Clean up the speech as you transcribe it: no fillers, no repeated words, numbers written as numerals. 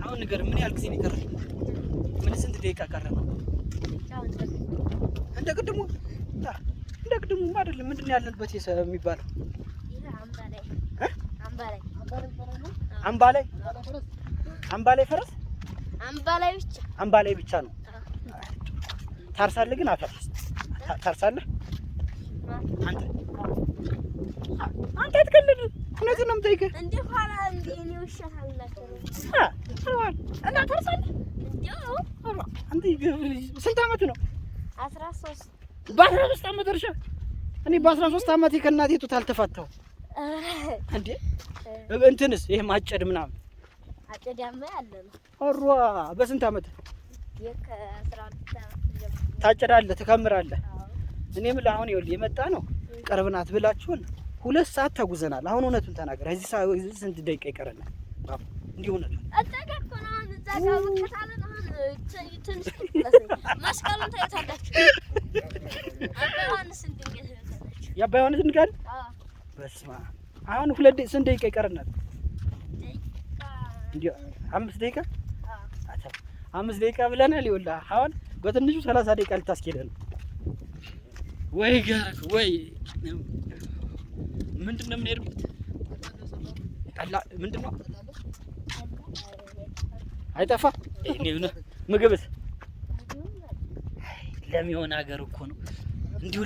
አሁን ነገር ምን ያህል ጊዜ ነው የቀረው? ምን ስንት ደቂቃ ቀረ ነው? እንደ ቅድሙ አይደለም። ምንድን ነው ያለንበት የሚባለው? አምባላይ ፈረስ አምባላይ ብቻ ነው። ታርሳለህ ግን አፈር ታርሳለህ አንተ አትቀልድ። እውነቱን ነው የምጠይቅህ። እንደ ኋላ እንደ እኔ ውሻታላችሁ እና ታርሳለህ አንተ ስንት ዓመት ነው? 13 በ13 ዓመት እርሻ። እኔ በ13 ዓመቴ ከእናቴ ጡት አልተፋታሁም እንዴ። እንትንስ ይሄ ማጨድ ምናምን አጨድ ያማ ያለ ነው። ኦሯ በስንት ዓመት ታጨዳለህ ትከምራለህ? እኔ ምን አሁን ይኸውልህ የመጣ ነው ቅርብ ናት ብላችሁን 2 ሰዓት ተጉዘናል። አሁን እውነቱን ተናገር። እዚህ ስንት ደቂቃ ይቀረናል? እንዲህ እውነቱን የአባ ዮሐንስ ድንጋይ በስመ አብ። አሁን ስንት ደቂቃ ይቀረናል? እንዴ 5 ደቂቃ 5 ደቂቃ ብለናል። ይኸውልህ አሁን በትንሹ 30 ደቂቃ ልታስኬደን ነው። ወይ ጋር ወይ ምንድነው የምንሄድበት? ምንድነው አይጠፋ ምግብስ ለሚሆን ሀገር እኮ ነው እንዲሁ